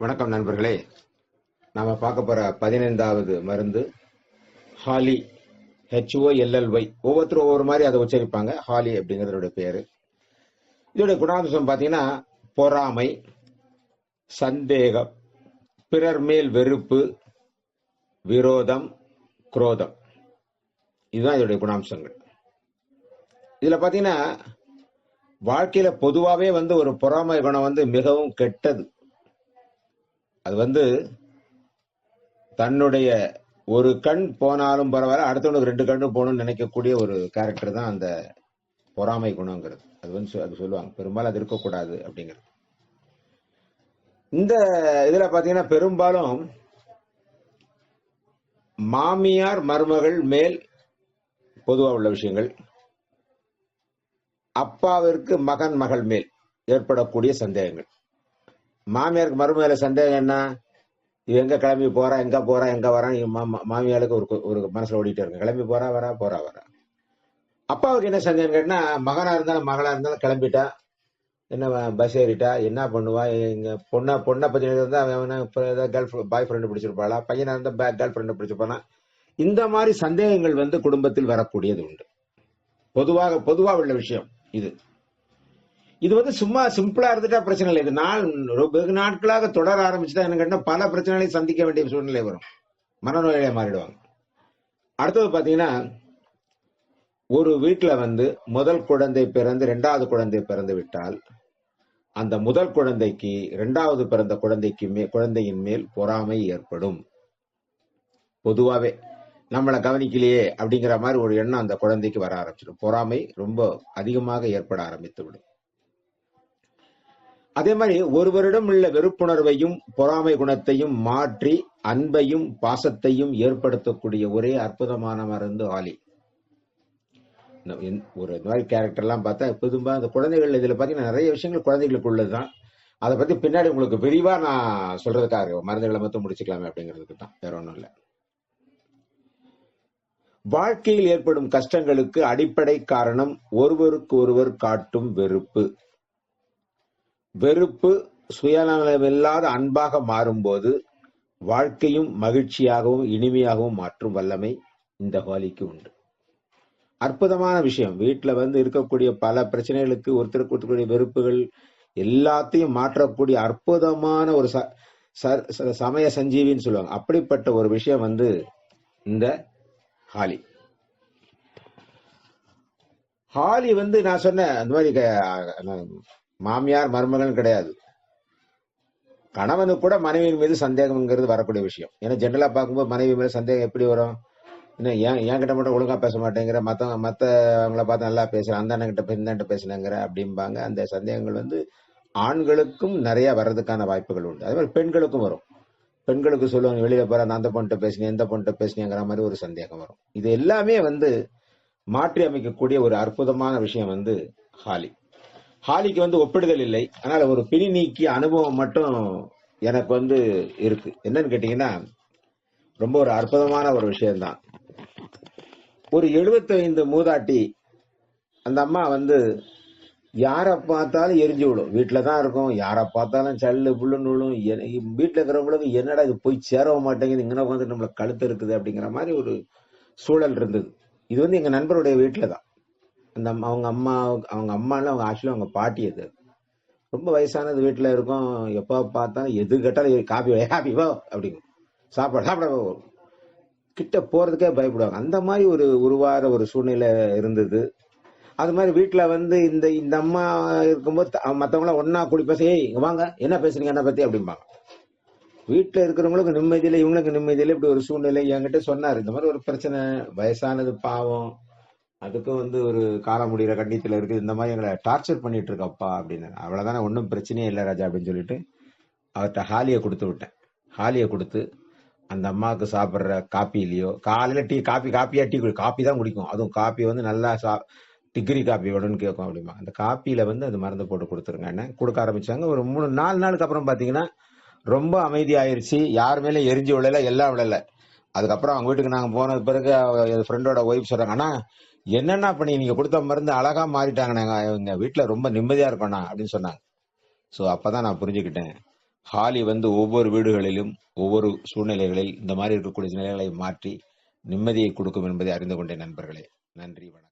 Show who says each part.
Speaker 1: வணக்கம் நண்பர்களே. நாம பார்க்க போற 15வது மருந்து ஹாலி. HOLLY. ஒவ்வொருத்தரும் ஒவ்வொரு மாதிரி அதை உச்சரிப்பாங்க. ஹாலி அப்படிங்கிறதோட பேரு. இதோட குணாம்சம் பார்த்தீங்கன்னா பொறாமை, சந்தேகம், பிறர் மேல் வெறுப்பு, விரோதம், குரோதம். இதுதான் இதோடைய குணாம்சங்கள். இதுல பார்த்தீங்கன்னா வாழ்க்கையில பொதுவாகவே ஒரு பொறாமை குணம் மிகவும் கெட்டது. அது தன்னுடைய ஒரு கண் போனாலும் பரவாயில்ல, அடுத்தவனுக்கு 2 கண்ணு போகணும்னு நினைக்கக்கூடிய ஒரு கேரக்டர் தான் அந்த பொறாமை குணங்கிறது. அது சொல்லுவாங்க, பெரும்பாலும் அது இருக்கக்கூடாது அப்படிங்கிறது. இந்த இதுல பாத்தீங்கன்னா பெரும்பாலும் மாமியார் மருமகள் மேல் பொதுவா உள்ள விஷயங்கள், அப்பாவிற்கு மகன் மகள் மேல் ஏற்படக்கூடிய சந்தேகங்கள். மாமியாருக்கு மருமகள சந்தேகம் என்ன? எங்க கிளம்பி போறா, எங்க போறா, எங்க வரா, மாமியாருக்கு ஒரு மனசுல ஓடிட்டே இருக்கு. கிளம்பி போறா வரா, போறா வரா. அப்பாவுக்கு என்ன சந்தேகம் கேட்டா, மகனா இருந்தாலும் மகளா இருந்தாலும் கிளம்பிட்டா, என்ன பஸ் ஏறிட்டா, என்ன பண்ணுவா, எங்க பொண்ணை பத்தி இருந்தா பாய் ஃப்ரெண்டு பிடிச்சிருப்பாளா, பையனா இருந்தா கேர்ள் ஃப்ரெண்டு பிடிச்சிருப்பானா, இந்த மாதிரி சந்தேகங்கள் குடும்பத்தில் வரக்கூடியது உண்டு. பொதுவா உள்ள விஷயம் இது. இது சும்மா சிம்பிளா இருந்துட்டா பிரச்சனை இல்லை. இது வெகு நாட்களாக தொடர ஆரம்பிச்சுட்டா என்ன கேட்டா பல பிரச்சனைகளை சந்திக்க வேண்டிய சூழ்நிலை வரும். மனநோயிலே மாறிடுவாங்க. அடுத்தது பாத்தீங்கன்னா, ஒரு வீட்டுல முதல் குழந்தை பிறந்து 2வது குழந்தை பிறந்து விட்டால், அந்த முதல் குழந்தைக்கு 2வது பிறந்த குழந்தையின் மேல் பொறாமை ஏற்படும். பொதுவாவே நம்மளை கவனிக்கலையே அப்படிங்கிற மாதிரி ஒரு எண்ணம் அந்த குழந்தைக்கு வர ஆரம்பிச்சிடும். பொறாமை ரொம்ப அதிகமாக ஏற்பட ஆரம்பித்து விடும். அதே மாதிரி ஒருவரிடம் உள்ள வெறுப்புணர்வையும் பொறாமை குணத்தையும் மாற்றி அன்பையும் பாசத்தையும் ஏற்படுத்தக்கூடிய ஒரே அற்புதமான மருந்து ஹாலி. ஒரு மாதிரி கேரக்டர் எல்லாம் பார்த்தா பொதுவா அந்த குழந்தைகள் இதுல பாத்தீங்கன்னா நிறைய விஷயங்கள் குழந்தைகளுக்கு உள்ளதுதான். அதை பத்தி பின்னாடி உங்களுக்கு விரிவா நான் சொல்றதுக்காக மருந்துகளை மட்டும் முடிச்சுக்கலாமே அப்படிங்கிறதுக்கு தான், வேற ஒண்ணும் இல்லை. வாழ்க்கையில் ஏற்படும் கஷ்டங்களுக்கு அடிப்படை காரணம் ஒருவருக்கு ஒருவர் காட்டும் வெறுப்பு. வெறுப்பு சுயநலமில்லாத அன்பாக மாறும்போது வாழ்க்கையும் மகிழ்ச்சியாகவும் இனிமையாகவும் மாற்றும் வல்லமை இந்த ஹாலிக்கு உண்டு. அற்புதமான விஷயம். வீட்டுல இருக்கக்கூடிய பல பிரச்சனைகளுக்கு ஒருத்தருக்கு ஒருத்தருடைய வெறுப்புகள் எல்லாத்தையும் மாற்றக்கூடிய அற்புதமான ஒரு சமய சஞ்சீவின்னு சொல்லுவாங்க. அப்படிப்பட்ட ஒரு விஷயம் இந்த ஹாலி. ஹாலி நான் சொன்னேன் அந்த மாதிரி மாமியார் மருமகன் கிடையாது. கணவனுக்கு கூட மனைவியின் மீது சந்தேகம்ங்கிறது வரக்கூடிய விஷயம். ஏன்னா ஜென்ரலா பார்க்கும்போது மனைவி மேல சந்தேகம் எப்படி வரும்? இன்னும் என்கிட்ட மட்டும் ஒழுங்கா பேச மாட்டேங்கிற, மத்தவங்கள பார்த்து நல்லா பேசுற, அந்த அண்ணன் இந்த பேசுனேங்கிற அப்படிம்பாங்க. அந்த சந்தேகங்கள் ஆண்களுக்கும் நிறைய வர்றதுக்கான வாய்ப்புகள் உண்டு. அதே மாதிரி பெண்களுக்கும் வரும். பெண்களுக்கு சொல்லுவாங்க, வெளியில போற அந்த பொண்ணுகிட்ட பேசினேன், எந்த பொண்ணுகிட்ட பேசினேங்கிற மாதிரி ஒரு சந்தேகம் வரும். இது எல்லாமே மாற்றி அமைக்கக்கூடிய ஒரு அற்புதமான விஷயம் ஹாலி. ஹாலிக்கு ஒப்பிடுதல் இல்லை. அதனால ஒரு பிணி நீக்கிய அனுபவம் மட்டும் எனக்கு இருக்கு. என்னன்னு கேட்டீங்கன்னா, ரொம்ப ஒரு அற்புதமான ஒரு விஷயம்தான். ஒரு 75 மூதாட்டி, அந்த அம்மா யாரை பார்த்தாலும் எரிஞ்சு விடும். வீட்டுலதான் இருக்கும், யாரை பார்த்தாலும் சல்லு புல்லுன்னு விழும். வீட்டுல இருக்கிறவங்களுக்கு என்னடா இது போய் சேரவும் மாட்டேங்குது, இங்கே நம்மள கழுத்து இருக்குது அப்படிங்கிற மாதிரி ஒரு சூழல் இருந்தது. இது எங்க நண்பருடைய வீட்டுலதான். அவங்க அம்மால அவங்க ஆக்சுவலி அவங்க பாட்டி. அது ரொம்ப வயசானது, வீட்டுல இருக்கும். எப்ப பார்த்தாலும் எது கேட்டாலும் காபி வா அப்படிங்கும், சாப்பாட கிட்ட போறதுக்கே பயப்படுவாங்க. அந்த மாதிரி ஒரு உருவார ஒரு சூழ்நிலை இருந்தது. அது மாதிரி வீட்டுல இந்த அம்மா இருக்கும்போது மத்தவங்களாம் ஒன்னா கூடி பேச, இங்க வாங்க, என்ன பேசுறீங்க என்ன பத்தி அப்படிம்பாங்க. வீட்டுல இருக்கிறவங்களுக்கு நிம்மதியில, இவங்களுக்கு நிம்மதியில இப்படி ஒரு சூழ்நிலை என்கிட்ட சொன்னாரு. இந்த மாதிரி ஒரு பிரச்சனை, வயசானது பாவம், அதுக்கும் ஒரு காலம் முடிகிற கண்டித்துல இருக்கு, இந்த மாதிரி எங்களை டார்ச்சர் பண்ணிட்டு இருக்கப்பா அப்படின்னு. அவ்வளவுதானே, ஒன்றும் பிரச்சனையே இல்லை ராஜா அப்படின்னு சொல்லிட்டு அவர்கிட்ட ஹாலியை கொடுத்து விட்டேன். ஹாலியை கொடுத்து அந்த அம்மாவுக்கு சாப்பிட்ற காப்பிலையோ, காலையில டீ காப்பியா டீ காப்பி தான் குடிக்கும். அதுவும் காப்பி நல்லா டிகிரி காப்பி வேணும்னு கேட்கும் அப்படிமா. அந்த காப்பியில அது மருந்து போட்டு கொடுத்துருங்க கொடுக்க ஆரம்பிச்சாங்க. ஒரு 3-4 நாளுக்கு அப்புறம் பாத்தீங்கன்னா ரொம்ப அமைதி ஆயிருச்சு. யார் மேலே எரிஞ்சு விழல, எல்லாம் விழல. அதுக்கப்புறம் அவங்க வீட்டுக்கு நாங்க போனது பிறகு என் ஃப்ரெண்டோட ஒய்ஃப் சொல்றாங்க, ஆனா என்னென்ன பண்ணி நீங்க கொடுத்த மருந்து அழகா மாறிட்டாங்க, நாங்க எங்க வீட்டுல ரொம்ப நிம்மதியா இருக்கோம்னா அப்படின்னு சொன்னாங்க. ஸோ அப்பதான் நான் புரிஞ்சுக்கிட்டேன், ஹாலி வந்து ஒவ்வொரு வீடுகளிலும் ஒவ்வொரு சூழ்நிலைகளில் இந்த மாதிரி இருக்கக்கூடிய நிலைகளை மாற்றி நிம்மதியை கொடுக்கும் என்பதை அறிந்து கொண்டேன் நண்பர்களே. நன்றி, வணக்கம்.